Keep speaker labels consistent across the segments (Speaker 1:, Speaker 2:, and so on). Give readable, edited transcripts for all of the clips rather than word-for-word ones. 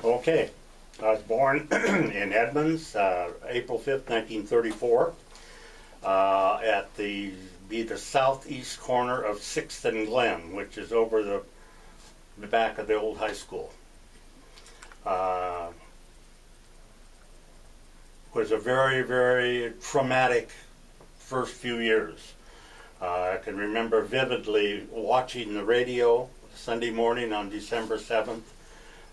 Speaker 1: Okay, I was born in Edmonds, April 5th, 1934, at the southeast corner of 6th and Glen, which is over the back of the old high school. Was a very, very traumatic first few years. I can remember vividly watching the radio Sunday morning on December 7th,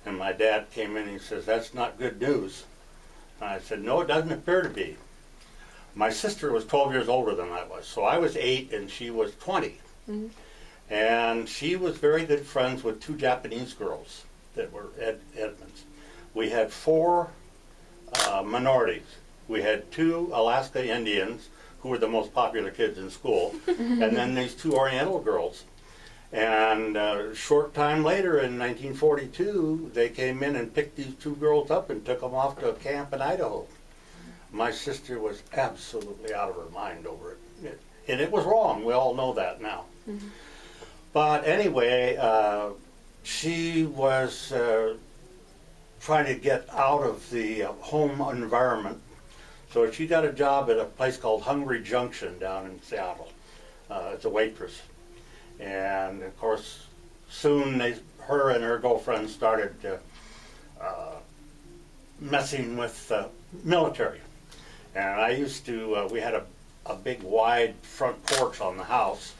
Speaker 1: and my dad came in and he says, "That's not good news." And I said, "No, it doesn't appear to be." My sister was 12 years older than I was, so I was 8 and she was 20. Mm-hmm. And she was very good friends with 2 Japanese girls that were at Edmonds. We had 4 minorities. We had 2 Alaska Indians, who were the most popular kids in school, and then these 2 Oriental girls. And a short time later, in 1942, they came in and picked these 2 girls up and took them off to a camp in Idaho. My sister was absolutely out of her mind over it. And it was wrong. We all know that now. Mm-hmm. But anyway, she was trying to get out of the home environment. So she got a job at a place called Hungry Junction down in Seattle. It's a waitress. And of course, soon her and her girlfriend started messing with military. And I used to, we had a big wide front porch on the house.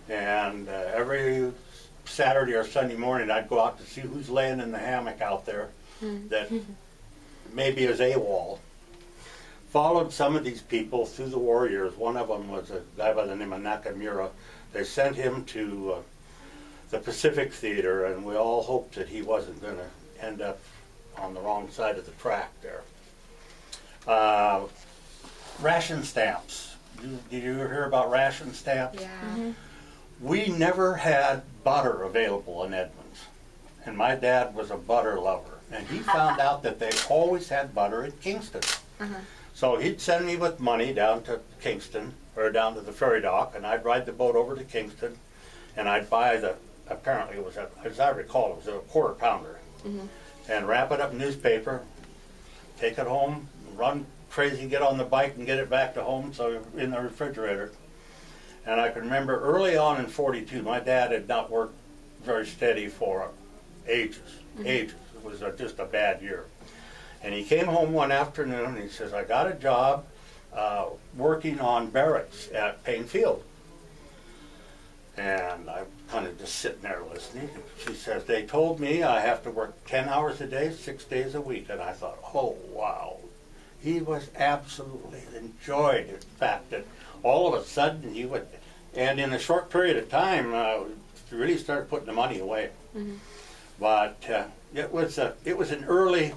Speaker 1: And every Saturday or Sunday morning, I'd go out to see who's laying in the hammock out there that maybe is AWOL. Followed some of these people through the war years. One of them was a guy by the name of Nakamura. They sent him to the Pacific Theater, and we all hoped that he wasn't going to end up on the wrong side of the track there. Ration stamps. Did you ever hear about ration stamps?
Speaker 2: Yeah.
Speaker 3: Mm-hmm.
Speaker 1: We never had butter available in Edmonds, and my dad was a butter lover, and he found out that they always had butter in Kingston.
Speaker 3: Uh-huh.
Speaker 1: So he'd send me with money down to Kingston, or down to the ferry dock, and I'd ride the boat over to Kingston, and I'd buy apparently it was, as I recall, it was a quarter pounder, and wrap it up in newspaper, take it home, run crazy, get on the bike and get it back to home, so in the refrigerator. And I can remember early on in 42, my dad had not worked very steady for ages. It was just a bad year. And he came home one afternoon and he says, "I got a job working on barracks at Payne Field." And I'm kind of just sitting there listening. She says, "They told me I have to work 10 hours a day, 6 days a week." And I thought, oh, wow. He was absolutely enjoyed the fact that all of a sudden he would, and in a short period of time, really started putting the money away. Mm-hmm. But it was an early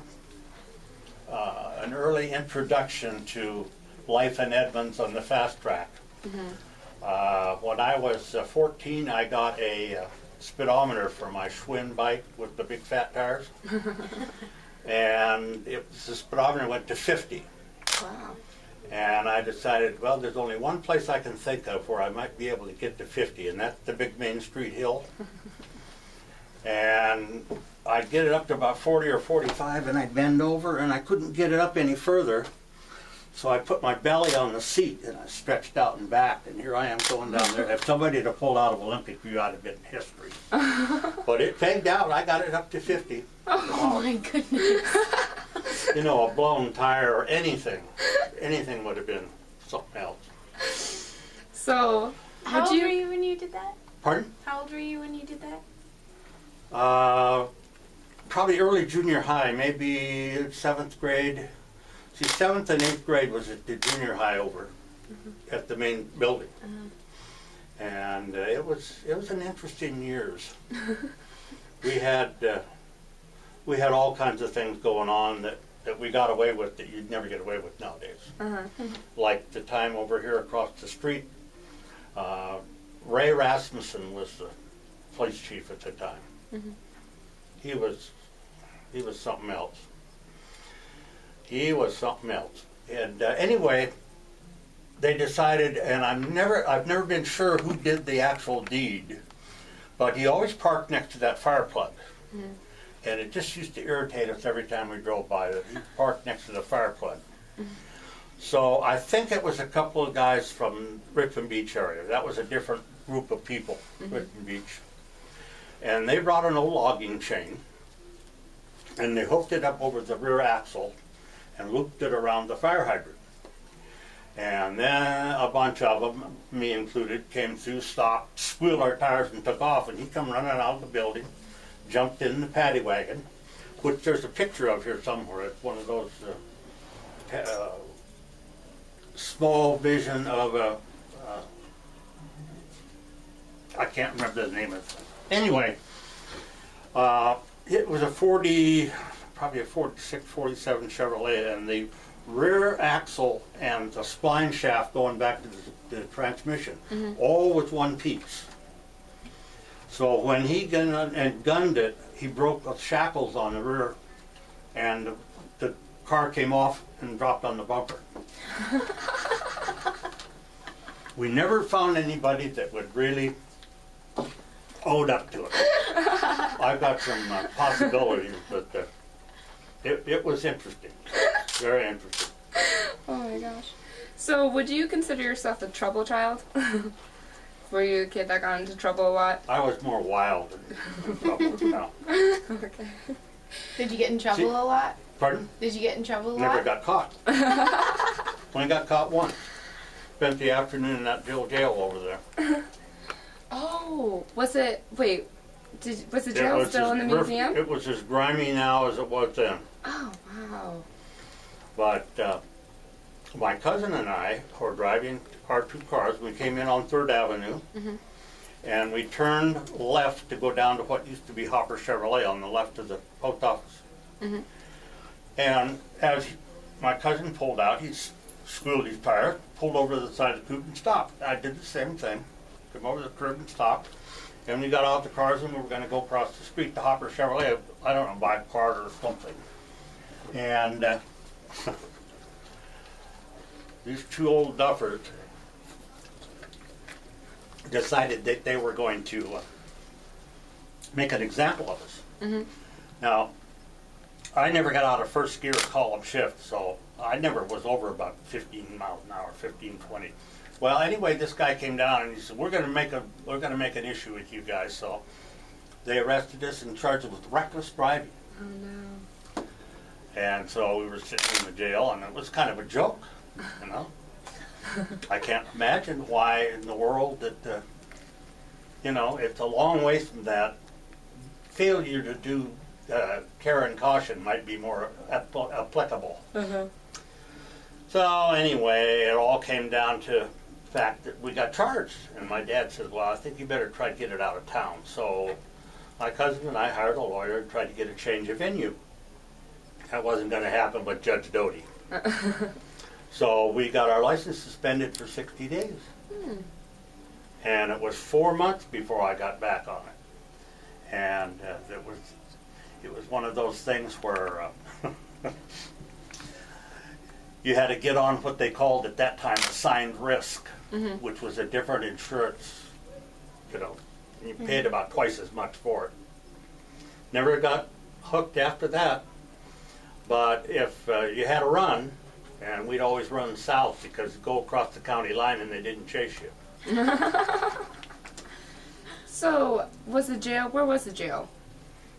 Speaker 1: introduction to life in Edmonds on the fast track. Mm-hmm. When I was 14, I got a speedometer for my Schwinn bike with the big fat tires. And the speedometer went to 50.
Speaker 3: Wow.
Speaker 1: And I decided, well, there's only one place I can think of where I might be able to get to 50, and that's the big Main Street hill. And I'd get it up to about 40 or 45, and I'd bend over, and I couldn't get it up any further. So I put my belly on the seat, and I stretched out and back, and here I am going down there. If somebody had pulled out of Olympic view, I'd have been history. But it pegged out. I got it up to 50.
Speaker 3: Oh my goodness.
Speaker 1: You know, a blown tire or anything would have been something else.
Speaker 3: So,
Speaker 2: How old were you when you did that?
Speaker 1: Pardon?
Speaker 2: How old were you when you did that?
Speaker 1: Probably early junior high, maybe 7th grade. See, 7th and 8th grade was at the junior high over at the main building. And it was an interesting years. We had all kinds of things going on that we got away with that you'd never get away with nowadays. Like the time over here across the street, Ray Rasmussen was the police chief at the time. He was something else. He was something else. And anyway, they decided, and I've never been sure who did the actual deed, but he always parked next to that fire plug. and it just used to irritate us every time we drove by. He parked next to the fire plug. So I think it was a couple of guys from Richmond Beach area. That was a different group of people, Richmond Beach. And they brought an old logging chain, and they hooked it up over the rear axle and looped it around the fire hydrant. And then a bunch of them, me included, came through, stopped, squealed our tires and took off. And he come running out of the building, jumped in the paddy wagon, which there's a picture of here somewhere. It's one of those small vision of a, I can't remember the name of it. Anyway, it was a probably a 46, 47 Chevrolet, and the rear axle and the spline shaft going back to the transmission, all with one piece. So when he gunned it, he broke the shackles on the rear, and the car came off and dropped on the bumper. We never found anybody that would really owed up to it. I've got some possibilities, but it was interesting, very interesting.
Speaker 3: Oh my gosh. So would you consider yourself a trouble child? Were you a kid that got into trouble a lot?
Speaker 1: I was more wild than trouble. No.
Speaker 3: Okay.
Speaker 2: Did you get in trouble a lot?
Speaker 1: Pardon?
Speaker 2: Did you get in trouble a lot?
Speaker 1: Never got caught. Only got caught once. Spent the afternoon in that jail over there.
Speaker 3: Oh, was it? Wait, was the jail still in the museum?
Speaker 1: It was as grimy now as it was then.
Speaker 3: Oh wow.
Speaker 1: But my cousin and I were driving our two cars. We came in on 3rd Avenue, and we turned left to go down to what used to be Hopper Chevrolet on the left of the post office. And as my cousin pulled out, he squealed his tire, pulled over to the side of the coupe and stopped. I did the same thing. Come over the curb and stopped. And we got out the cars and we were going to go across the street to Hopper Chevrolet. I don't know, buy a car or something. And these two old duffers decided that they were going to make an example of us. Now, I never got out of first gear column shift, so I never was over about 15 miles an hour, 15, 20. Well, anyway, this guy came down and he said, "We're going to make an issue with you guys." So they arrested us and charged us with reckless driving.
Speaker 3: Oh no.
Speaker 1: And so we were sitting in the jail, and it was kind of a joke, you know. I can't imagine why in the world that, you know, it's a long way from that. Failure to do care and caution might be more applicable. So anyway, it all came down to the fact that we got charged, and my dad said, "Well, I think you better try to get it out of town." So my cousin and I hired a lawyer and tried to get a change of venue. That wasn't going to happen with Judge Doty. So we got our license suspended for 60 days. And it was 4 months before I got back on it. And it was one of those things where you had to get on what they called at that time assigned risk, which was a different insurance, you know. You paid about twice as much for it. Never got hooked after that. But if you had a run, and we'd always run south because you go across the county line and they didn't chase you.
Speaker 3: So, was the jail, where was the jail?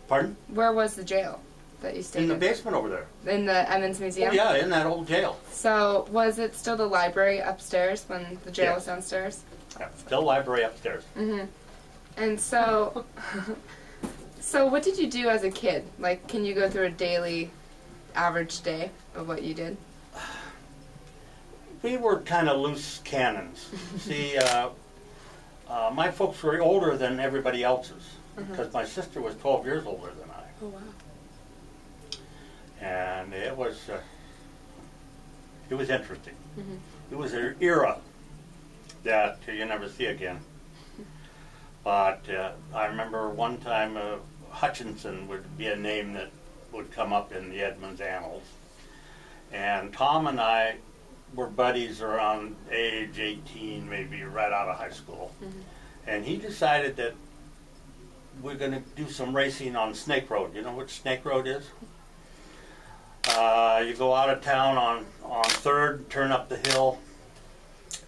Speaker 1: Pardon?
Speaker 3: Where was the jail that you stayed
Speaker 1: in? In the basement over there.
Speaker 3: In the Emmons Museum?
Speaker 1: Oh, yeah, in that old jail.
Speaker 3: So, was it still the library upstairs when the jail was downstairs?
Speaker 1: Yeah, still library upstairs.
Speaker 3: And so, so what did you do as a kid? Like, can you go through a daily average day of what you did?
Speaker 1: We were kind of loose cannons. See, my folks were older than everybody else's because my sister was 12 years older than I.
Speaker 3: Oh, wow.
Speaker 1: And it was interesting. It was an era that you never see again. But I remember one time Hutchinson would be a name that would come up in the Edmonds annals. And Tom and I were buddies around age 18, maybe right out of high school. And he decided that we're going to do some racing on Snake Road. You know what Snake Road is? You go out of town on 3rd, turn up the hill,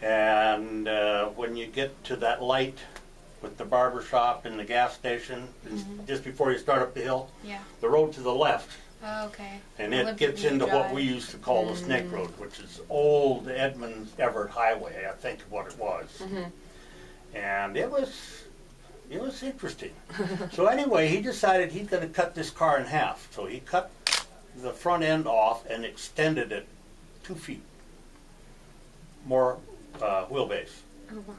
Speaker 1: and when you get to that light with the barber shop and the gas station, just before you start up the hill,
Speaker 2: Yeah.
Speaker 1: the road to the left,
Speaker 2: Oh, okay.
Speaker 1: and it gets into what we used to call the Snake Road, which is old Edmonds Everett Highway, I think what it was. And it was interesting. So anyway, he decided he's going to cut this car in half. So he cut the front end off and extended it 2 feet more wheelbase.
Speaker 3: Oh, wow.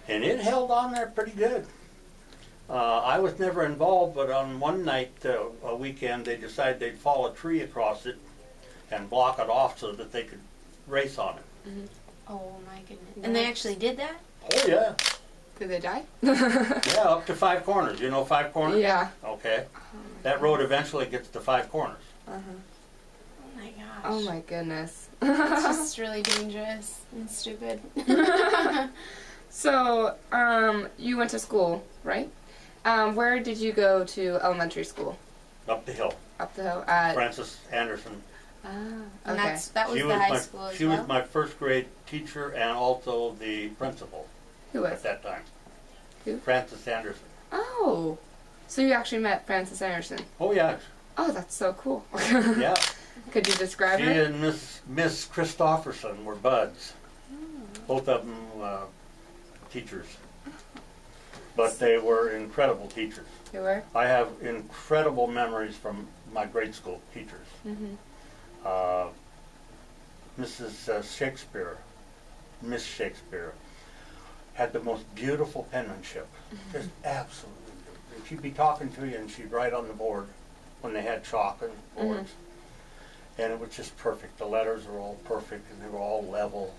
Speaker 1: And it held on there pretty good. I was never involved, but on one night, a weekend, they decided they'd fall a tree across it and block it off so that they could race on it.
Speaker 2: Oh my goodness. And they actually did that?
Speaker 1: Oh yeah.
Speaker 3: Did they die?
Speaker 1: Yeah, up to 5 corners. You know 5 corners?
Speaker 3: Yeah.
Speaker 1: Okay. That road eventually gets to 5 corners.
Speaker 2: Oh my gosh.
Speaker 3: Oh my goodness.
Speaker 2: It's just really dangerous and stupid.
Speaker 3: So, you went to school, right? Where did you go to elementary school?
Speaker 1: Up the hill.
Speaker 3: Up the hill at.
Speaker 1: Frances Anderson.
Speaker 3: Ah,
Speaker 2: And
Speaker 3: okay.
Speaker 2: that was the high school as
Speaker 1: She
Speaker 2: well?
Speaker 1: was my first grade teacher and also the principal
Speaker 3: Who
Speaker 1: at
Speaker 3: was?
Speaker 1: that time.
Speaker 3: Who?
Speaker 1: Frances Anderson.
Speaker 3: Oh, so you actually met Frances Anderson?
Speaker 1: Oh yeah,
Speaker 3: Oh, that's so cool.
Speaker 1: yeah.
Speaker 3: Could you describe
Speaker 1: She
Speaker 3: her?
Speaker 1: and Miss Christofferson were buds. Both of them teachers. But they were incredible teachers.
Speaker 3: You were?
Speaker 1: I have incredible memories from my grade school teachers. Mrs. Shakespeare, Miss Shakespeare, had the most beautiful penmanship. Just absolutely. She'd be talking to you and she'd write on the board when they had chalk and boards. And it was just perfect. The letters were all perfect and they were all level.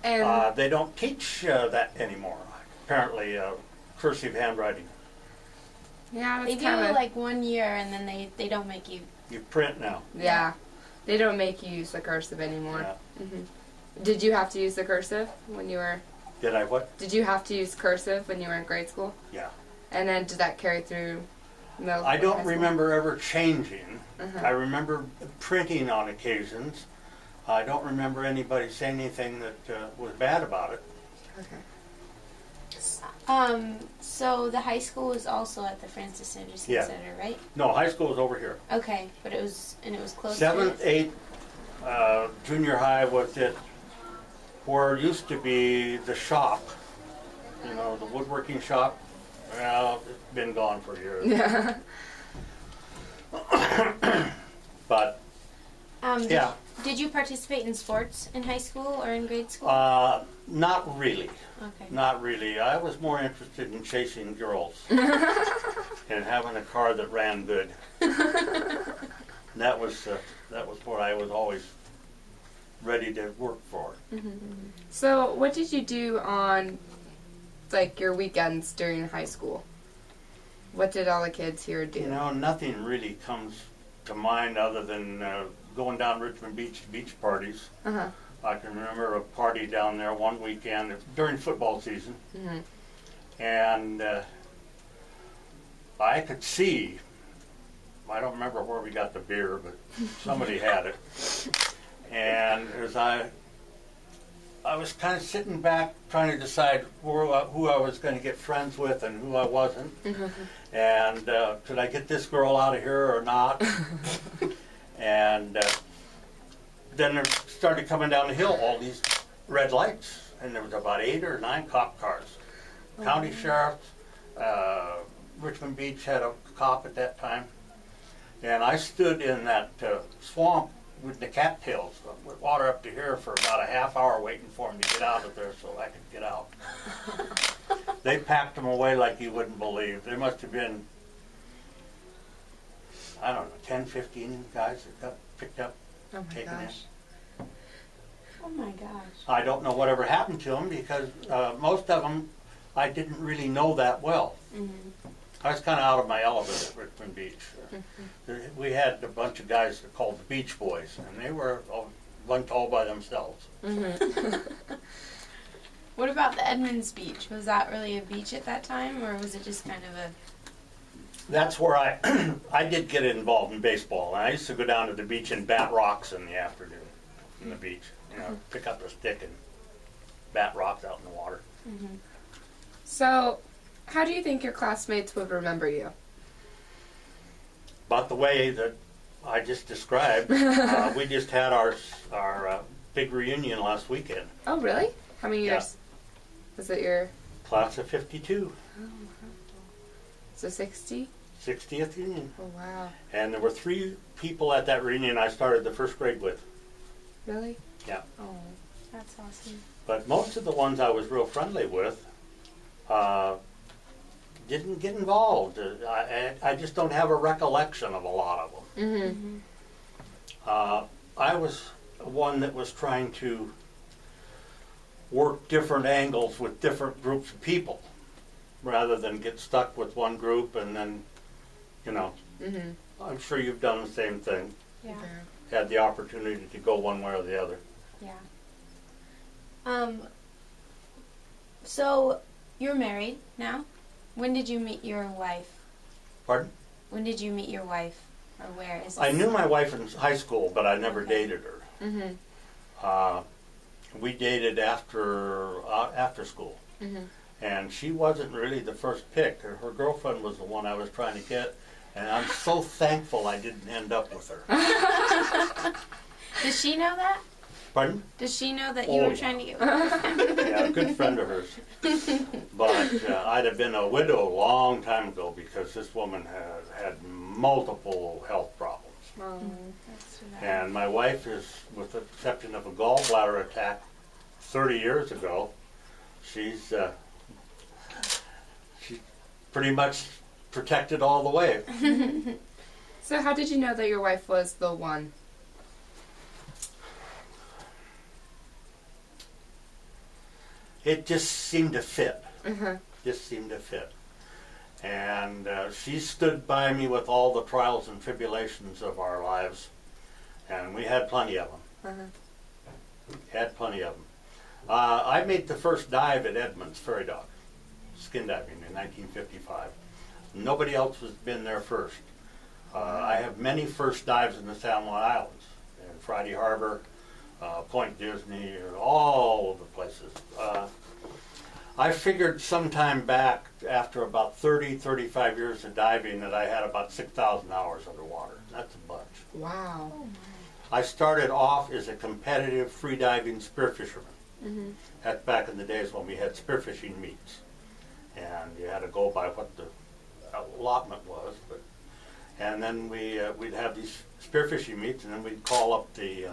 Speaker 3: And
Speaker 1: They don't teach that anymore. Apparently, cursive handwriting.
Speaker 3: yeah,
Speaker 2: They
Speaker 3: that's
Speaker 2: do
Speaker 3: kind of
Speaker 2: like 1 year and then they don't make you.
Speaker 1: You print now.
Speaker 3: yeah. They don't make you use the cursive anymore.
Speaker 1: Yeah.
Speaker 3: Did you have to use the cursive when you were?
Speaker 1: Did I what?
Speaker 3: Did you have to use cursive when you were in grade school?
Speaker 1: Yeah.
Speaker 3: And then did that carry through middle school?
Speaker 1: I
Speaker 3: high
Speaker 1: don't
Speaker 3: school?
Speaker 1: remember ever changing. I remember printing on occasions. I don't remember anybody saying anything that was bad about it.
Speaker 3: Okay.
Speaker 2: So the high school was also at the Francis Anderson
Speaker 1: Yeah.
Speaker 2: Center, right?
Speaker 1: No, high school was over here.
Speaker 2: Okay, but it was close.
Speaker 1: 7th,
Speaker 2: to
Speaker 1: 8th, junior high was at where used to be the shop. You know, the woodworking shop. Well, it's been gone for years.
Speaker 3: Yeah.
Speaker 1: But yeah.
Speaker 2: Did you participate in sports in high school or in grade school?
Speaker 1: Not really.
Speaker 2: Okay.
Speaker 1: Not really. I was more interested in chasing girls and having a car that ran good. That was what I was always ready to work for.
Speaker 3: So, what did you do on, like, your weekends during high school? What did all the kids here do?
Speaker 1: You know, nothing really comes to mind other than going down Richmond Beach to beach parties.
Speaker 3: Uh-huh.
Speaker 1: I can remember a party down there one weekend during football season, and I could see. I don't remember where we got the beer, but somebody had it. And as I was kind of sitting back trying to decide who I was going to get friends with and who I wasn't. And could I get this girl out of here or not? And then it started coming down the hill, all these red lights. And there was about 8 or 9 cop cars. County sheriffs, Richmond Beach had a cop at that time. And I stood in that swamp with the cattails with water up to here for about a half hour waiting for him to get out of there so I could get out. They packed them away like you wouldn't believe. There must have been, I don't know, 10, 15 guys that got picked up,
Speaker 3: Oh my
Speaker 1: taken in.
Speaker 3: gosh.
Speaker 2: Oh my gosh.
Speaker 1: I don't know whatever happened to them because most of them I didn't really know that well. I was kind of out of my element at Richmond Beach. We had a bunch of guys that called the Beach Boys, and they were a bunch all by themselves.
Speaker 2: What about the Edmonds Beach? Was that really a beach at that time, or was it just kind of a...
Speaker 1: That's where I did get involved in baseball. I used to go down to the beach and bat rocks in the afternoon in the beach. You know, pick up a stick and bat rocks out in the water.
Speaker 2: Mm-hmm.
Speaker 3: So, how do you think your classmates would remember you?
Speaker 1: About the way that I just described. We just had our big reunion last weekend.
Speaker 3: Oh, really? How many
Speaker 1: Yeah.
Speaker 3: years? Was it your...
Speaker 1: Class of 52,
Speaker 3: So 60?
Speaker 1: 60th reunion.
Speaker 3: Oh, wow.
Speaker 1: And there were 3 people at that reunion I started the first grade with.
Speaker 3: Really?
Speaker 1: Yeah.
Speaker 3: Oh.
Speaker 2: That's awesome.
Speaker 1: But most of the ones I was real friendly with didn't get involved. I just don't have a recollection of a lot of them.
Speaker 3: Mm-hmm.
Speaker 1: I was one that was trying to work different angles with different groups of people rather than get stuck with one group and then, you know,
Speaker 3: Mm-hmm.
Speaker 1: I'm sure you've done the same thing.
Speaker 2: Yeah.
Speaker 1: Had the opportunity to go one way or the other.
Speaker 2: Yeah. So you're married now. When did you meet your wife?
Speaker 1: Pardon?
Speaker 2: When did you meet your wife, or where is this?
Speaker 1: I knew my wife in high school, but I never dated her.
Speaker 3: Mm-hmm.
Speaker 1: We dated after school,
Speaker 3: Mm-hmm.
Speaker 1: and she wasn't really the first pick. Her girlfriend was the one I was trying to get, and I'm so thankful I didn't end up with her.
Speaker 2: Does she know that?
Speaker 1: Pardon?
Speaker 2: Does she know that you
Speaker 1: Oh,
Speaker 2: were
Speaker 1: yeah.
Speaker 2: trying to get...
Speaker 1: Yeah, a good friend of hers. But I'd have been a widow a long time ago because this woman has had multiple health problems.
Speaker 3: Oh.
Speaker 2: That's too bad.
Speaker 1: And my wife is, with the exception of a gallbladder attack 30 years ago, she's pretty much protected all the way.
Speaker 3: So how did you know that your wife was the one?
Speaker 1: It just seemed to fit.
Speaker 3: Mm-hmm.
Speaker 1: Just seemed to fit. And she stood by me with all the trials and tribulations of our lives, and we had plenty of them.
Speaker 3: Uh-huh.
Speaker 1: Had plenty of them. I made the first dive at Edmonds Ferry Dock, skin diving in 1955. Nobody else has been there first. I have many first dives in the San Juan Islands, in Friday Harbor, Point Disney, all of the places. I figured sometime back, after about 35 years of diving, that I had about 6,000 hours underwater. That's a bunch.
Speaker 3: Wow.
Speaker 1: I started off as a competitive freediving spearfisherman.
Speaker 3: Mm-hmm.
Speaker 1: That's back in the days when we had spearfishing meets, and you had to go by what the allotment was. And then we'd have these spearfishing meets, and then we'd call up the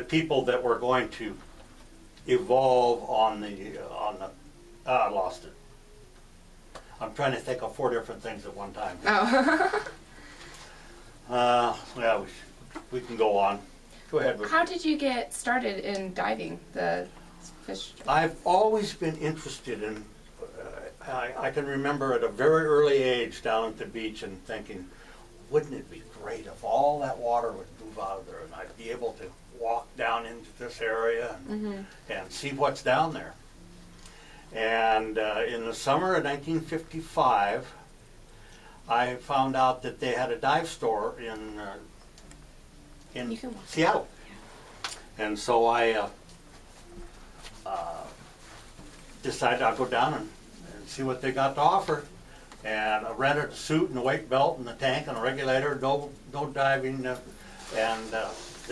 Speaker 1: people that were going to evolve on the I lost it. I'm trying to think of 4 different things at one time.
Speaker 3: Oh.
Speaker 1: Yeah, we can go on. Go ahead.
Speaker 3: How did you get started in diving the fish?
Speaker 1: I've always been interested in, I can remember at a very early age down at the beach and thinking, wouldn't it be great if all that water would move out of there and I'd be able to walk down into this area and see what's down there. And in the summer of 1955, I found out that they had a dive store in Seattle. And so I decided I'd go down and see what they got to offer. And I rented a suit and a weight belt and a tank and a regulator, no diving. And the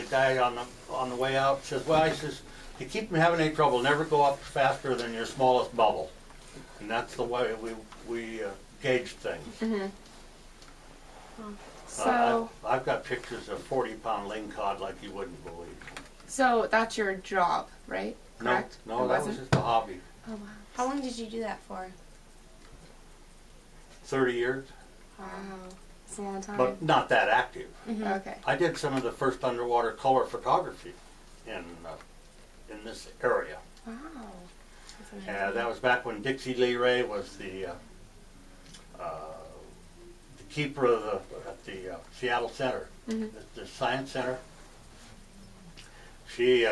Speaker 1: guy on the way out says, well, he says, to keep from having any trouble, never go up faster than your smallest bubble. And that's the way we gauged things.
Speaker 3: Mm-hmm. So
Speaker 1: I've got pictures of 40-pound lingcod like you wouldn't believe.
Speaker 3: So that's your job, right? Correct?
Speaker 1: No,
Speaker 3: It
Speaker 1: that was
Speaker 3: wasn't?
Speaker 1: just a hobby.
Speaker 3: Oh, wow.
Speaker 2: How long did you do that for?
Speaker 1: 30 years,
Speaker 3: Wow. It's a long time.
Speaker 1: but not that active.
Speaker 3: Okay.
Speaker 1: I did some of the first underwater color photography in this area.
Speaker 3: Wow.
Speaker 2: That's amazing.
Speaker 1: And that was back when Dixie Lee Ray was the keeper of the Seattle Center,
Speaker 3: Mhm.
Speaker 1: the Science Center. She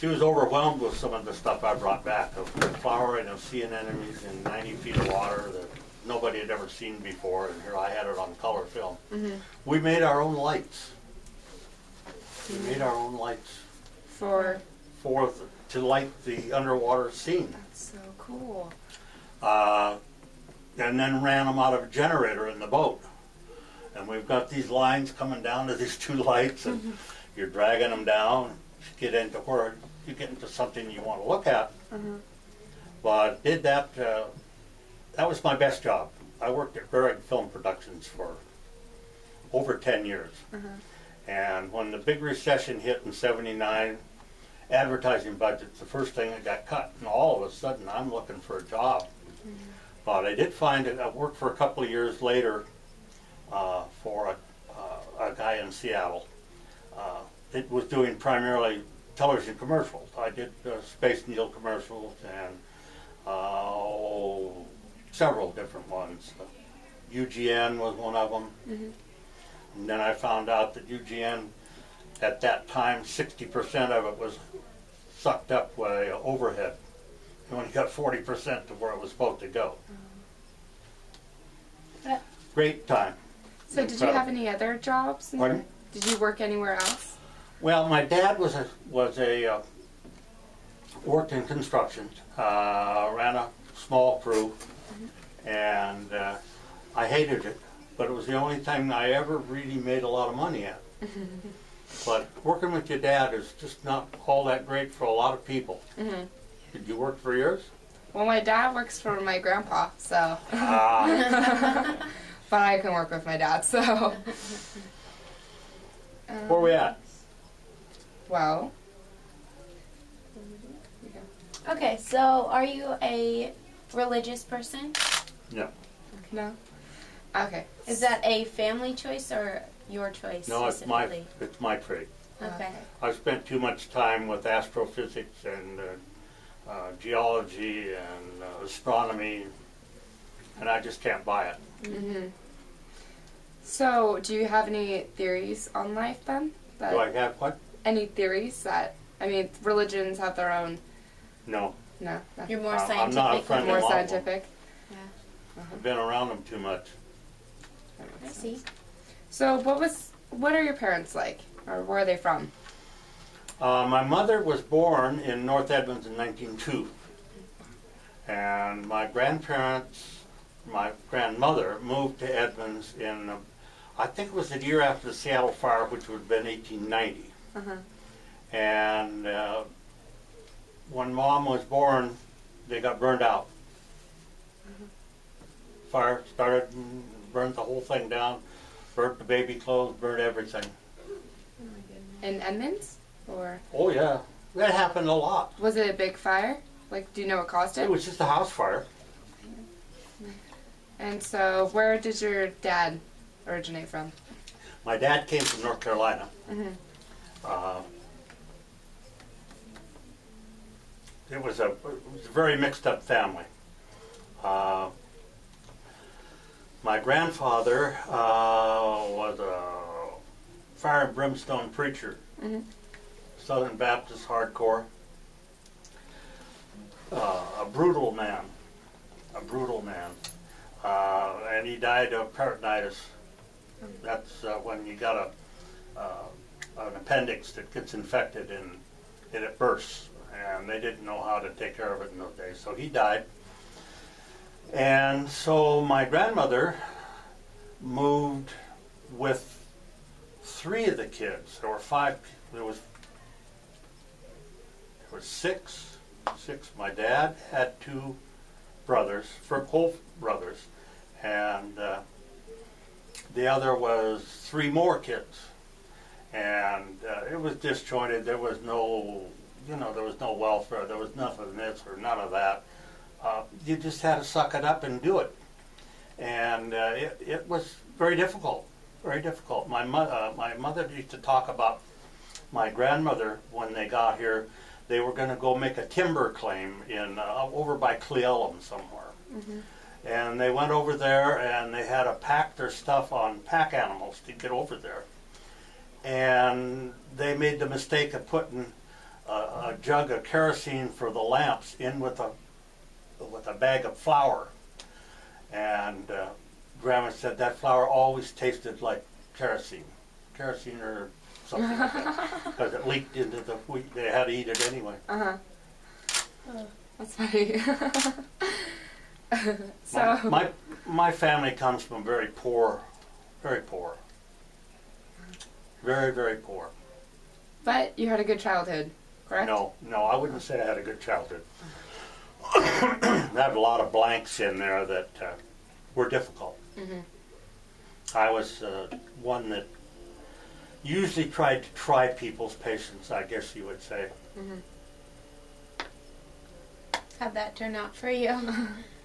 Speaker 1: was overwhelmed with some of the stuff I brought back, of flowering of sea anemones in 90 feet of water that nobody had ever seen before, and here I had it on color film.
Speaker 3: Mhm.
Speaker 1: We made our own lights. We made our own lights
Speaker 3: For
Speaker 1: to light the underwater scene.
Speaker 3: that's so cool.
Speaker 1: And then ran them out of a generator in the boat. And we've got these lines coming down to these 2 lights, and you're dragging them down to get into where you get into something you want to look at.
Speaker 3: Mhm.
Speaker 1: But did that. That was my best job. I worked at Berg Film Productions for over 10 years. And when the big recession hit in '79, advertising budgets, the first thing that got cut, and all of a sudden I'm looking for a job. But I did find it. I worked for a couple of years later for a guy in Seattle. It was doing primarily television commercials. I did Space Needle commercials and several different ones. UGN was one of them. And then I found out that UGN, at that time, 60% of it was sucked up by overhead. You only got 40% to where it was supposed to go.
Speaker 2: Yeah.
Speaker 1: Great time.
Speaker 3: So did you have any other jobs?
Speaker 1: Pardon?
Speaker 3: Did you work anywhere else?
Speaker 1: Well, my dad was worked in construction, ran a small crew, and I hated it. But it was the only thing I ever really made a lot of money at. But working with your dad is just not all that great for a lot of people. Did you work for yours?
Speaker 3: Well, my dad works for my grandpa, so.
Speaker 1: Ah,
Speaker 3: But I can work with my dad, so.
Speaker 1: where we at?
Speaker 3: Well.
Speaker 2: Okay, so are you a religious person?
Speaker 1: No.
Speaker 3: No? Okay.
Speaker 2: Is that a family choice or your choice
Speaker 1: No,
Speaker 2: specifically?
Speaker 1: it's my trade.
Speaker 2: Okay.
Speaker 1: I've spent too much time with astrophysics and geology and astronomy, and I just can't buy it.
Speaker 3: Mm-hmm. So, do you have any theories on life then?
Speaker 1: Do I have what?
Speaker 3: Any theories that, I mean, religions have their own.
Speaker 1: No.
Speaker 3: No. Nothing.
Speaker 2: You're more
Speaker 1: I'm
Speaker 2: scientific.
Speaker 1: not a friend
Speaker 3: More
Speaker 1: of them.
Speaker 3: scientific.
Speaker 1: I've been around them too much.
Speaker 2: I see.
Speaker 3: So, what are your parents like? Or where are they from?
Speaker 1: My mother was born in North Edmonds in 1902, and my grandmother moved to Edmonds in, I think it was the year after the Seattle fire, which would have been 1890. And when Mom was born, they got burned out. Fire started and burned the whole thing down, burnt the baby clothes, burnt everything.
Speaker 3: In Edmonds? Or
Speaker 1: Oh yeah, that happened a lot.
Speaker 3: was it a big fire? Like, do you know what caused
Speaker 1: It
Speaker 3: it?
Speaker 1: was just a house fire.
Speaker 3: And so, where did your dad originate from?
Speaker 1: My dad came from North Carolina. It was a very mixed up family. My grandfather was a fire and brimstone preacher, Southern Baptist hardcore, a brutal man, and he died of peritonitis. That's when you got an appendix that gets infected and it bursts, and they didn't know how to take care of it in those days. So he died. And so my grandmother moved with 3 of the kids. There were 5. There was six. My dad had 2 brothers, both brothers, and the other was 3 more kids. And it was disjointed. There was no, there was no welfare. There was nothing of this or none of that. You just had to suck it up and do it. And it was very difficult, very difficult. My mother used to talk about my grandmother when they got here. They were going to go make a timber claim in over by Cle Elum somewhere. And they went over there and they had to pack their stuff on pack animals to get over there. And they made the mistake of putting a jug of kerosene for the lamps in with a bag of flour. And Grandma said that flour always tasted like kerosene or something like that, because it leaked into the wheat. They had to eat it anyway.
Speaker 3: Oh, that's funny. So
Speaker 1: My family comes from very poor, very poor, very, very poor.
Speaker 3: But you had a good childhood, correct?
Speaker 1: No, I wouldn't say I had a good childhood. I have a lot of blanks in there that were difficult.
Speaker 3: Mm-hmm.
Speaker 1: I was one that usually tried to try people's patience, I guess you would say.
Speaker 3: Mm-hmm.
Speaker 2: How'd that turn out for you?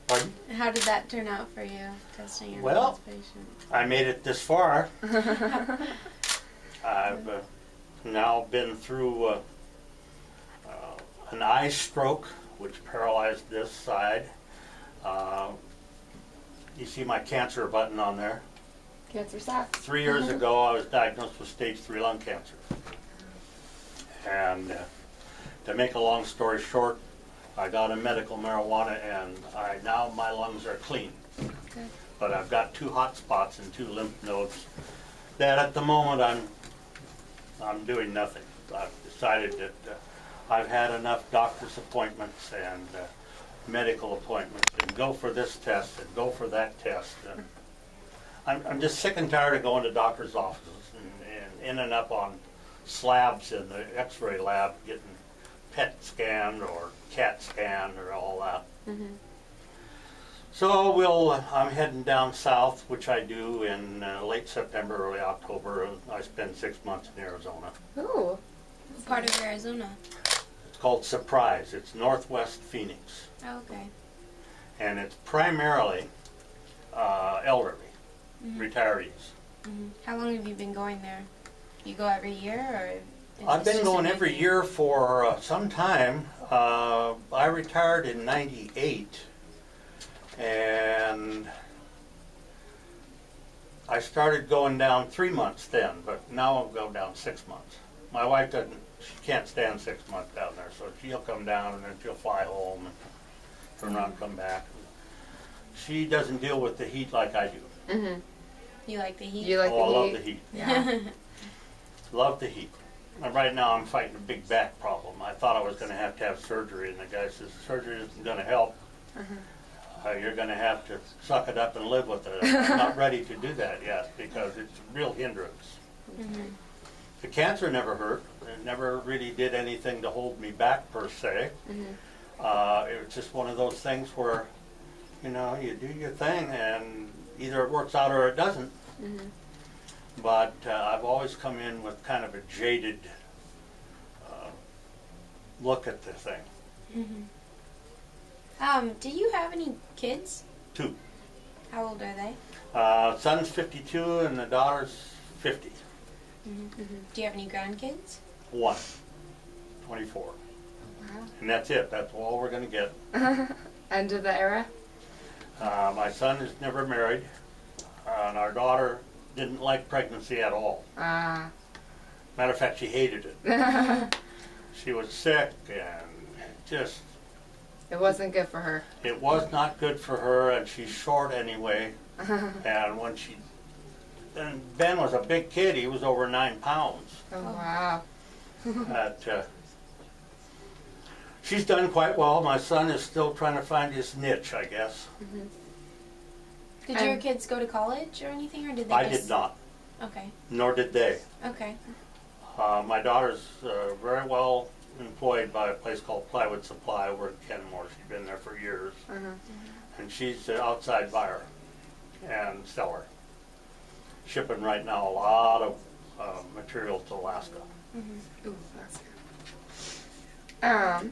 Speaker 1: Pardon?
Speaker 2: How did that turn out for you, testing your
Speaker 1: Well,
Speaker 2: mom's patience?
Speaker 1: I made it this far. I've now been through an eye stroke, which paralyzed this side. You see my cancer button on there.
Speaker 3: Cancer sucks.
Speaker 1: 3 years ago, I was diagnosed with stage 3 lung cancer. And to make a long story short, I got a medical marijuana, and now my lungs are clean.
Speaker 3: Okay.
Speaker 1: But I've got 2 hot spots and 2 lymph nodes that at the moment I'm doing nothing. I've decided that I've had enough doctor's appointments and medical appointments, and go for this test and go for that test. And I'm just sick and tired of going to doctor's offices and in and up on slabs in the x-ray lab getting PET scanned or CAT scanned or all that.
Speaker 3: Mm-hmm.
Speaker 1: So I'm heading down south, which I do in late September, early October. I spend 6 months in Arizona.
Speaker 3: Ooh.
Speaker 2: What part of Arizona?
Speaker 1: It's called Surprise. It's northwest Phoenix.
Speaker 2: Oh, okay.
Speaker 1: And it's primarily elderly, retirees.
Speaker 2: Mm-hmm. How long have you been going there? You go every year, or?
Speaker 1: I've been going every year for some time. I retired in '98, and I started going down 3 months then, but now I'll go down 6 months. My wife she can't stand 6 months down there, so she'll come down and then she'll fly home and turn around and come back. She doesn't deal with the heat like I do.
Speaker 3: Mm-hmm.
Speaker 2: You like the heat?
Speaker 3: You like
Speaker 1: I
Speaker 3: the heat?
Speaker 1: love the heat.
Speaker 3: Yeah.
Speaker 1: Love the heat. And right now I'm fighting a big back problem. I thought I was going to have surgery, and the guy says, surgery isn't going to help. You're going to have to suck it up and live with it. I'm not ready to do that yet because it's a real hindrance.
Speaker 2: Mm-hmm.
Speaker 1: The cancer never hurt. It never really did anything to hold me back per se.
Speaker 3: Mm-hmm.
Speaker 1: It was just one of those things where, you do your thing and either it works out or it doesn't.
Speaker 3: Mm-hmm.
Speaker 1: But I've always come in with kind of a jaded look at the thing.
Speaker 2: Mm-hmm. Do you have any kids?
Speaker 1: 2.
Speaker 2: How old are they?
Speaker 1: Son's 52 and the daughter's 50.
Speaker 2: Mm-hmm. Mm-hmm. Do you have any grandkids?
Speaker 1: 1, 24.
Speaker 3: Wow.
Speaker 1: And that's it. That's all we're going to get.
Speaker 3: End of the era?
Speaker 1: My son is never married, and our daughter didn't like pregnancy at all.
Speaker 3: Ah.
Speaker 1: Matter of fact, she hated it. She was sick, and just...
Speaker 3: It wasn't good for her.
Speaker 1: It was not good for her, and she's short anyway. And when and Ben was a big kid. He was over 9 pounds.
Speaker 3: Oh, wow.
Speaker 1: She's done quite well. My son is still trying to find his niche, I guess.
Speaker 3: Mm-hmm.
Speaker 2: Did your kids go to college or anything, or did they
Speaker 1: I did not.
Speaker 2: Okay.
Speaker 1: Nor did they.
Speaker 2: Okay.
Speaker 1: My daughter's very well employed by a place called Plywood Supply over in Kenmore. She's been there for years. And she's an outside buyer and seller. Shipping right now a lot of material to Alaska.
Speaker 3: Ooh, that's good.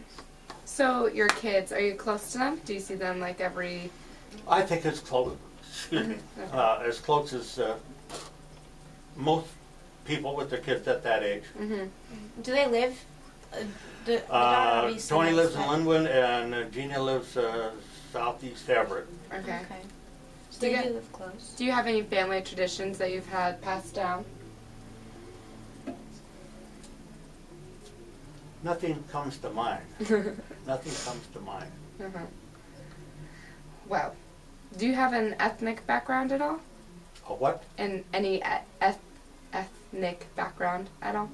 Speaker 3: So your kids, are you close to them? Do you see them like every...
Speaker 1: I think it's close, excuse me, as close as most people with their kids at that age.
Speaker 2: Do they live? The daughter obviously
Speaker 1: Tony lives in
Speaker 2: but-
Speaker 1: Linwood, and Gina lives southeast Everett.
Speaker 3: Okay.
Speaker 2: So
Speaker 3: Do you
Speaker 2: you
Speaker 3: get-
Speaker 2: live close.
Speaker 3: Do you have any family traditions that you've had passed down?
Speaker 1: Nothing comes to mind. Nothing comes to mind.
Speaker 3: Uh-huh. Well, do you have an ethnic background at all?
Speaker 1: A what?
Speaker 3: And any ethnic background at all?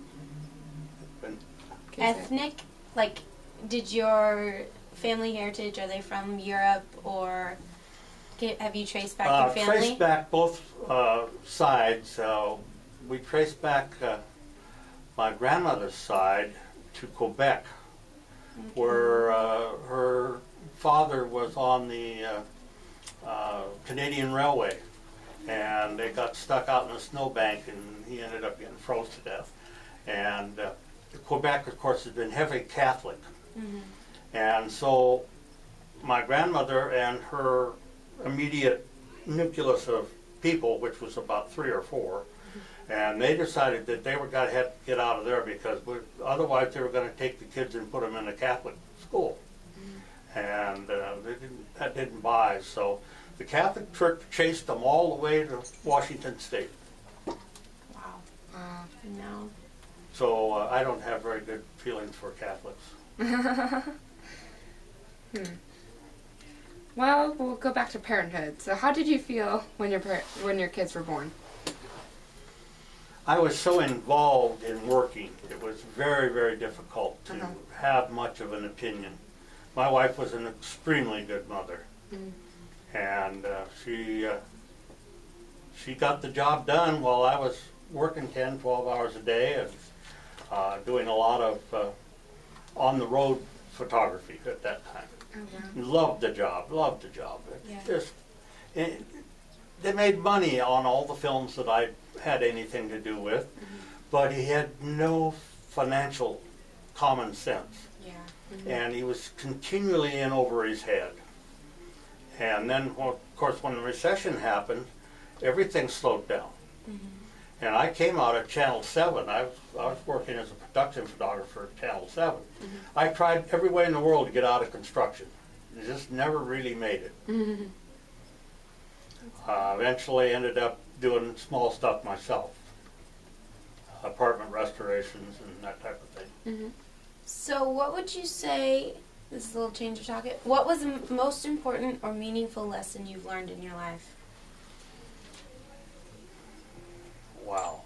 Speaker 1: Been-
Speaker 3: Can you say-
Speaker 2: Ethnic, like, did your family heritage, are they from Europe, or have you traced back your family?
Speaker 1: Traced back both sides. We traced back my grandmother's side to Quebec, where her father was on the Canadian Railway, and they got stuck out in a snowbank, and he ended up getting froze to death. And Quebec, of course, has been heavily Catholic, and so my grandmother and her immediate nucleus of people, which was about 3 or 4, and they decided that they were going to have to get out of there because otherwise they were going to take the kids and put them in a Catholic school, and that didn't buy. So the Catholic Church chased them all the way to Washington State.
Speaker 2: Wow.
Speaker 3: Wow.
Speaker 2: No.
Speaker 1: So I don't have very good feelings for Catholics.
Speaker 3: Well, we'll go back to parenthood. So, how did you feel when your kids were born?
Speaker 1: I was so involved in working, it was very, very difficult to have much of an opinion. My wife was an extremely good mother, and she got the job done while I was working 10, 12 hours a day and doing a lot of on-the-road photography at that time. Loved the job, loved the job. They made money on all the films that I had anything to do with, but he had no financial common sense.
Speaker 2: Yeah.
Speaker 1: And he was continually in over his head. And then, well, of course, when the recession happened, everything slowed down. And I came out of Channel 7. I was working as a production photographer at Channel 7. I tried every way in the world to get out of construction. I just never really made it. Eventually ended up doing small stuff myself. Apartment restorations and that type of thing.
Speaker 2: So what would you say, this is a little change of topic, what was the most important or meaningful lesson you've learned in your life?
Speaker 1: Wow.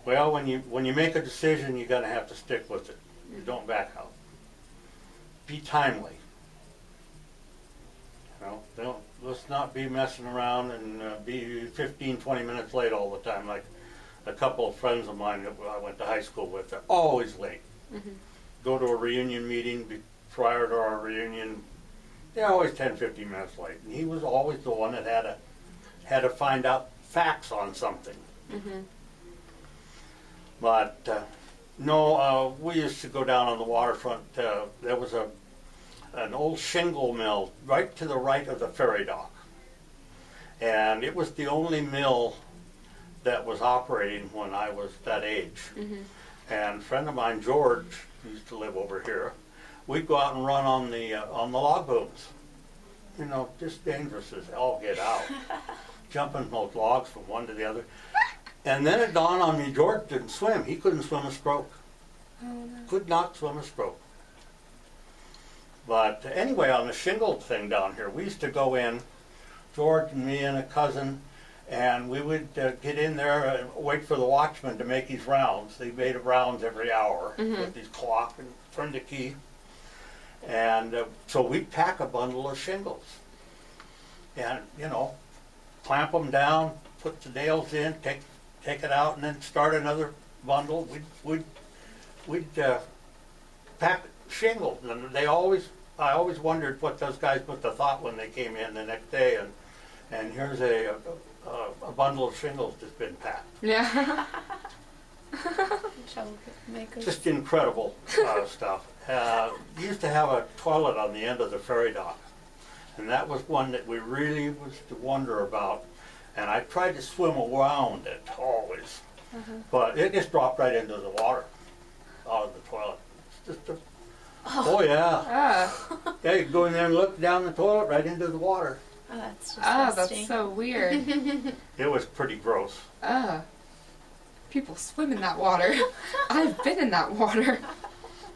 Speaker 1: Well, when you make a decision, you're going to have to stick with it. You don't back out. Be timely. You know, let's not be messing around and be 15, 20 minutes late all the time. Like a couple of friends of mine that I went to high school with, they're always late. Go to a reunion meeting prior to our reunion, they're always 10, 15 minutes late. And he was always the one that had to find out facts on something. But no, we used to go down on the waterfront. There was an old shingle mill right to the right of the ferry dock. And it was the only mill that was operating when I was that age. And a friend of mine, George, used to live over here. We'd go out and run on the log booms. You know, just dangerous as all get out. Jumping those logs from one to the other. And then it dawned on me, George didn't swim. He couldn't swim a stroke. Could not swim a stroke. But anyway, on the shingle thing down here, we used to go in, George and me and a cousin, and we would get in there and wait for the watchman to make his rounds. They made rounds every hour with his clock and turn the key. And so we'd pack a bundle of shingles and, you know, clamp them down, put the nails in, take it out, and then start another bundle. We'd pack shingles, and I always wondered what those guys must have thought when they came in the next day, and here's a bundle of shingles that's been packed.
Speaker 3: Yeah.
Speaker 1: Just incredible stuff. Used to have a toilet on the end of the ferry dock, and that was one that we really was to wonder about. And I tried to swim around it always, but it just dropped right into the water out of the toilet. It's just Oh yeah.
Speaker 3: Ah,
Speaker 1: Yeah, you go in there and look down the toilet right into the water.
Speaker 2: Oh, that's
Speaker 3: ah,
Speaker 2: disgusting.
Speaker 3: that's so weird.
Speaker 1: It was pretty gross.
Speaker 3: Ah, people swim in that water. I've been in that water.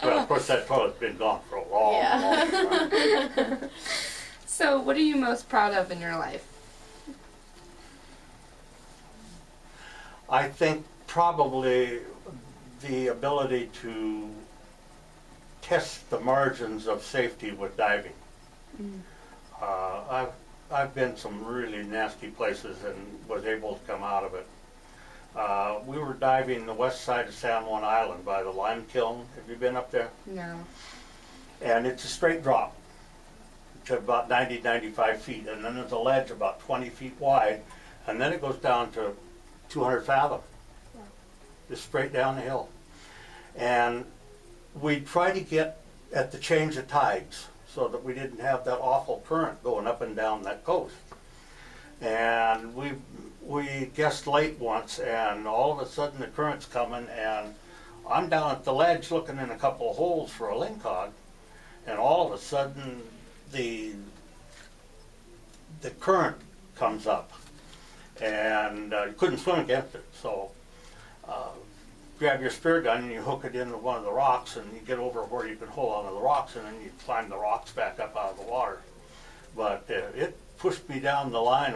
Speaker 1: Well, of course, that toilet's been gone for a long,
Speaker 2: Yeah.
Speaker 1: long time.
Speaker 3: So, what are you most proud of in your life?
Speaker 1: I think probably the ability to test the margins of safety with diving. I've been some really nasty places and was able to come out of it. We were diving the west side of San Juan Island by the lime kiln. Have you been up there?
Speaker 3: No.
Speaker 1: And it's a straight drop to about 90, 95 feet. And then there's a ledge about 20 feet wide. And then it goes down to 200 fathom. Just straight down the hill. And we try to get at the change of tides so that we didn't have that awful current going up and down that coast. And we guessed late once, and all of a sudden the current's coming, and I'm down at the ledge looking in a couple of holes for a lingcod, and all of a sudden the current comes up, and you couldn't swim against it. So grab your spear gun and you hook it into one of the rocks, and you get over where you can hold onto the rocks, and then you climb the rocks back up out of the water. But it pushed me down the line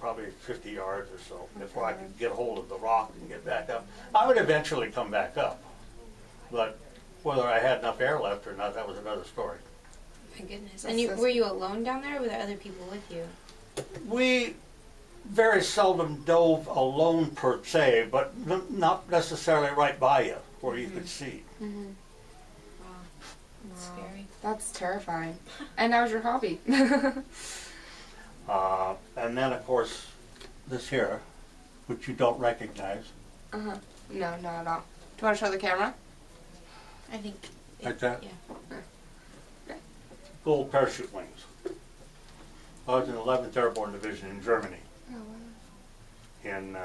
Speaker 1: probably 50 yards or so before I could get a hold of the rock and get back up. I would eventually come back up, but whether I had enough air left or not, that was another story.
Speaker 2: My goodness. And were you alone down there, or were there other people with you?
Speaker 1: We very seldom dove alone per se, but not necessarily right by you where you could see.
Speaker 2: Mm-hmm. Wow. That's scary.
Speaker 3: That's terrifying. And that was your hobby.
Speaker 1: And then, of course, this here, which you don't recognize.
Speaker 3: Uh-huh. No, not at all. Do you want to show the camera?
Speaker 2: I think.
Speaker 1: Like that?
Speaker 2: Yeah.
Speaker 1: Gold parachute wings. I was in the 11th Airborne Division in Germany
Speaker 3: Oh, wow.
Speaker 1: in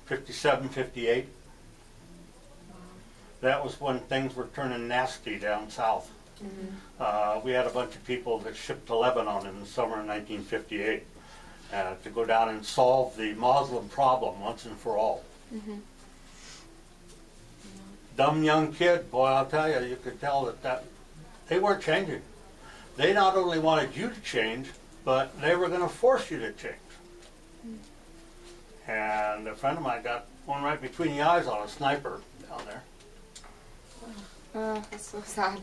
Speaker 1: 57, 58. That was when things were turning nasty down south.
Speaker 3: Mm-hmm.
Speaker 1: We had a bunch of people that shipped to Lebanon in the summer of 1958 to go down and solve the Muslim problem once and for all.
Speaker 3: Mm-hmm.
Speaker 1: Dumb young kid, boy, I'll tell you, you could tell that they weren't changing. They not only wanted you to change, but they were going to force you to change. And a friend of mine got one right between the eyes on a sniper down there.
Speaker 3: Oh, that's so sad.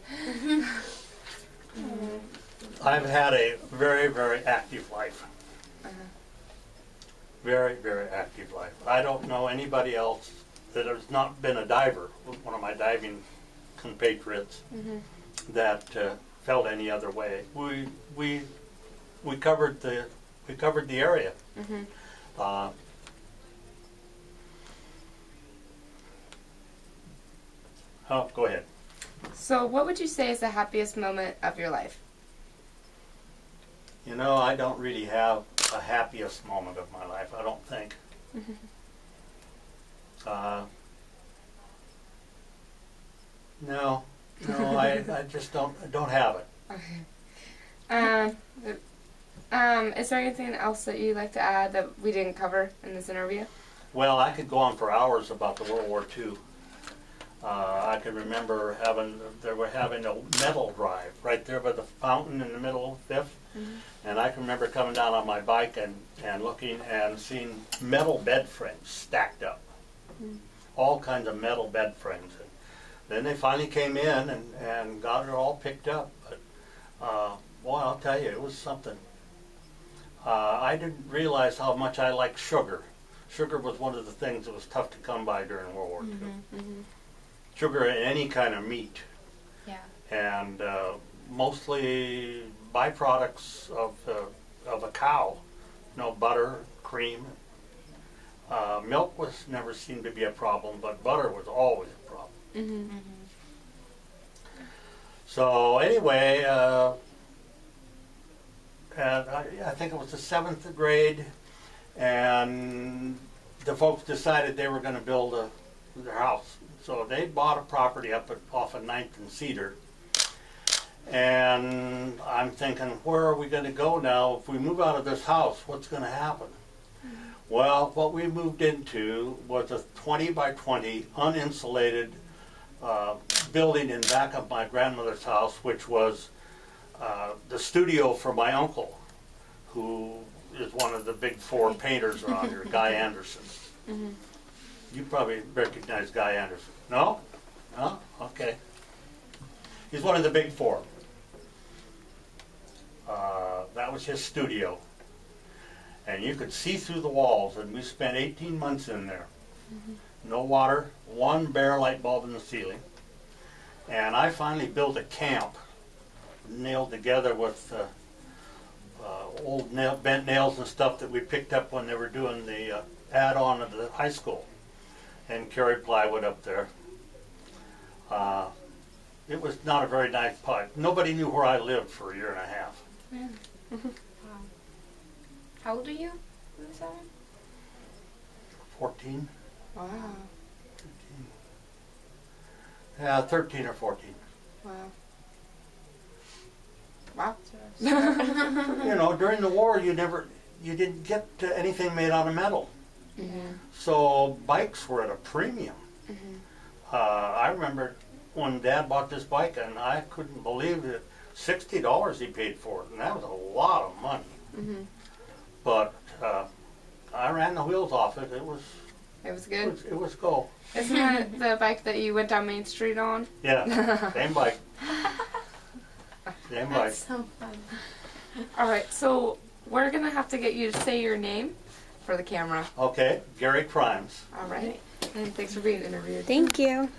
Speaker 1: I've had a very, very active life.
Speaker 3: Uh-huh.
Speaker 1: Very, very active life. I don't know anybody else that has not been a diver, one of my diving compatriots, that felt any other way. We covered the area.
Speaker 3: Mm-hmm.
Speaker 1: Oh, go ahead.
Speaker 3: So, what would you say is the happiest moment of your life?
Speaker 1: You know, I don't really have a happiest moment of my life, I don't think. No, I just don't have it.
Speaker 3: Okay. Is there anything else that you'd like to add that we didn't cover in this interview?
Speaker 1: Well, I could go on for hours about the World War II. I can remember they were having a metal drive right there by the fountain in the middle of Fifth. And I can remember coming down on my bike and looking and seeing metal bed frames stacked up. All kinds of metal bed frames. And then they finally came in and got it all picked up. But, boy, I'll tell you, it was something. I didn't realize how much I liked sugar. Sugar was one of the things that was tough to come by during World War II. Sugar in any kind of meat.
Speaker 2: Yeah.
Speaker 1: And mostly byproducts of a cow. You know, butter, cream. Milk was never seemed to be a problem, but butter was always a problem. So anyway, and I think it was the 7th grade, and the folks decided they were going to build their house, So they bought a property off of 9th and Cedar. And I'm thinking, where are we going to go now? If we move out of this house, what's going to happen? Well, what we moved into was a 20 by 20 uninsulated building in back of my grandmother's house, which was the studio for my uncle, who is one of the big four painters around here, Guy Anderson. You probably recognize Guy Anderson. No? No? Okay. He's one of the big four. That was his studio. And you could see through the walls, and we spent 18 months in there. No water, one bare light bulb in the ceiling. And I finally built a camp, nailed together with old bent nails and stuff that we picked up when they were doing the add-on of the high school, and carried plywood up there. It was not a very nice part. Nobody knew where I lived for a year and a half.
Speaker 3: Yeah.
Speaker 2: Wow. How old are you?
Speaker 1: 14?
Speaker 3: Wow.
Speaker 1: 13. Yeah, 13 or 14.
Speaker 3: Wow. Wow.
Speaker 1: You know, during the war, you didn't get anything made out of metal. So bikes were at a premium. I remember when Dad bought this bike, and I couldn't believe it. $60 he paid for it, and that was a lot of money. But I ran the wheels off it. It was
Speaker 3: good.
Speaker 1: It was go.
Speaker 3: Isn't that the bike that you went down Main Street on?
Speaker 1: Yeah, same bike. Same bike.
Speaker 2: That's so fun.
Speaker 3: All right, so we're going to have to get you to say your name for the camera.
Speaker 1: Okay, Gary Crymes.
Speaker 3: All right. And thanks for being interviewed.
Speaker 2: Thank you.